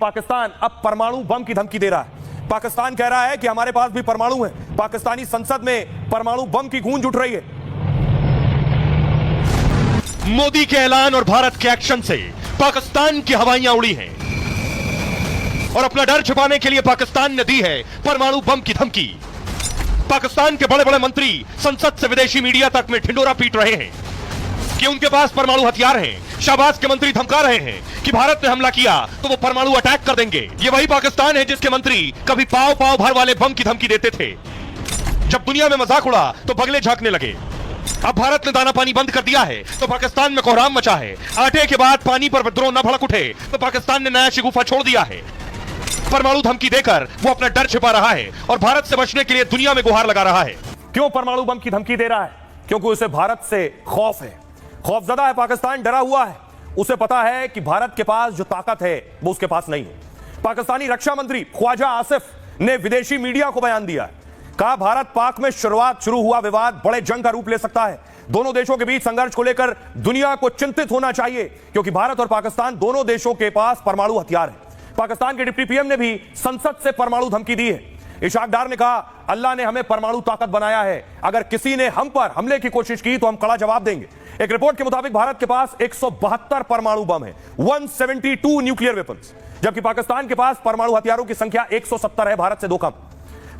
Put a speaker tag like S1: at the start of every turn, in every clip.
S1: पाकिस्तान अब परमाणु बम की धमकी दे रहा है। पाकिस्तान कह रहा है कि हमारे पास भी परमाणु है। पाकिस्तानी संसद में परमाणु बम की गूंज उठ रही है।
S2: मोदी के ऐलान और भारत के एक्शन से पाकिस्तान की हवाइयां उड़ी हैं और अपना डर छुपाने के लिए पाकिस्तान ने दी है परमाणु बम की धमकी। पाकिस्तान के बड़े बड़े मंत्री संसद से विदेशी मीडिया तक में ढिंडोरा पीट रहे हैं कि उनके पास परमाणु हथियार हैं। शाहबाज के मंत्री धमका रहे हैं कि भारत ने हमला किया तो वो परमाणु अटैक कर देंगे। ये वही पाकिस्तान है जिसके मंत्री कभी पाव पाव भर वाले बम की धमकी देते थे। जब दुनिया में मजाक उड़ा तो बगले झांकने लगे। अब भारत ने दाना पानी बंद कर दिया है तो पाकिस्तान में कोहराम मचा है। आटे के बाद पानी पर विद्रोह न भड़क उठे तो पाकिस्तान ने नया शिगुफा छोड़ दिया है। परमाणु धमकी देकर वो अपना डर छिपा रहा है और भारत से बचने के लिए दुनिया में गुहार लगा रहा है।
S1: क्यों परमाणु बम की धमकी दे रहा है? क्योंकि उसे भारत से खौफ है। खौफजदा है पाकिस्तान, डरा हुआ है। उसे पता है कि भारत के पास जो ताकत है वो उसके पास नहीं है। पाकिस्तानी रक्षा मंत्री ख्वाजा आसिफ ने विदेशी मीडिया को बयान दिया है। कहा भारत पाक में शुरू हुआ विवाद बड़े जंग का रूप ले सकता है। दोनों देशों के बीच संघर्ष को लेकर दुनिया को चिंतित होना चाहिए क्योंकि भारत और पाकिस्तान दोनों देशों के पास परमाणु हथियार है। पाकिस्तान के डिप्टी पीएम ने भी संसद से परमाणु धमकी दी है। इशाक डार ने कहा अल्लाह ने हमें परमाणु ताकत बनाया है, अगर किसी ने हम पर हमले की कोशिश की तो हम कड़ा जवाब देंगे। एक रिपोर्ट के मुताबिक भारत के पास 172 परमाणु बम है, 172 न्यूक्लियर वेपन्स, जबकि पाकिस्तान के पास परमाणु हथियारों की संख्या 170 है, भारत से 2 कम।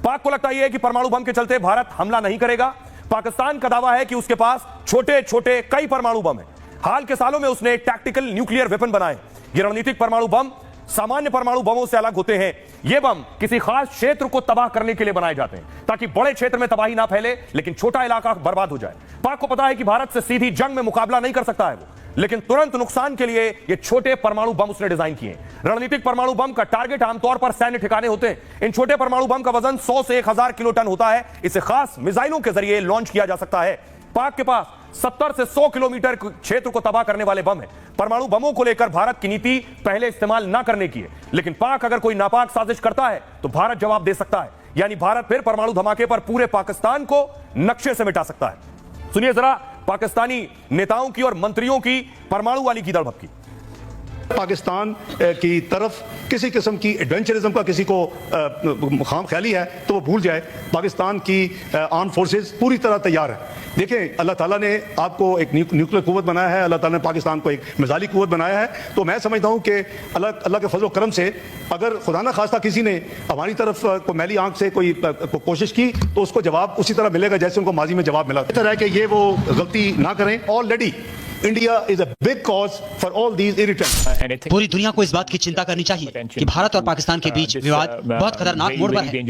S1: पाक को लगता यह है कि परमाणु बम के चलते भारत हमला नहीं करेगा। पाकिस्तान का दावा है कि उसके पास छोटे छोटे कई परमाणु बम है। हाल के सालों में उसने टैक्टिकल न्यूक्लियर वेपन बनाए। ये रणनीतिक परमाणु बम सामान्य परमाणु बमों से अलग होते हैं। ये बम किसी खास क्षेत्र को तबाह करने के लिए बनाए जाते हैं ताकि बड़े क्षेत्र में तबाही ना फैले लेकिन छोटा इलाका बर्बाद हो जाए। पाक को पता है कि भारत से सीधी जंग में मुकाबला नहीं कर सकता है वो, लेकिन तुरंत नुकसान के लिए ये छोटे परमाणु बम उसने डिजाइन किए। रणनीतिक परमाणु बम का टारगेट आमतौर पर सैन्य ठिकाने होते हैं। इन छोटे परमाणु बम का वजन 100 से 1000 किलो टन होता है। इसे खास मिसाइलों के जरिए लॉन्च किया जा सकता है। पाक के पास 70 से 100 किलोमीटर क्षेत्र को तबाह करने वाले बम है। परमाणु बमों को लेकर भारत की नीति पहले इस्तेमाल ना करने की है, लेकिन पाक अगर कोई नापाक साजिश करता है तो भारत जवाब दे सकता है। यानी भारत फिर परमाणु धमाके पर पूरे पाकिस्तान को नक्शे से मिटा सकता है। सुनिए जरा पाकिस्तानी नेताओं की और मंत्रियों की परमाणु वाली कीदड़ भपकी।
S3: पाकिस्तान की तरफ किसी किस्म की एडवेंचरिज्म का किसी को खाम ख्याली है तो वो भूल जाए। पाकिस्तान की आर्म फोर्सेस पूरी तरह तैयार है। देखें, अल्लाह ताला ने आपको एक न्यूक्लियर कुव्वत बनाया है, अल्लाह ताला ने पाकिस्तान को एक मिसाइली कुव्वत बनाया है। तो मैं समझता हूं कि अल्लाह के फजल करम से अगर खुदा न खास्ता किसी ने हमारी तरफ को मैली आंख से कोई कोशिश की तो उसको जवाब उसी तरह मिलेगा जैसे उनको माजी में जवाब मिला। बेहतर है कि ये वो गलती ना करें। Already India is a big cause for all these irritants.
S4: पूरी दुनिया को इस बात की चिंता करनी चाहिए कि भारत और पाकिस्तान के बीच विवाद बहुत खतरनाक मोड़ पर है।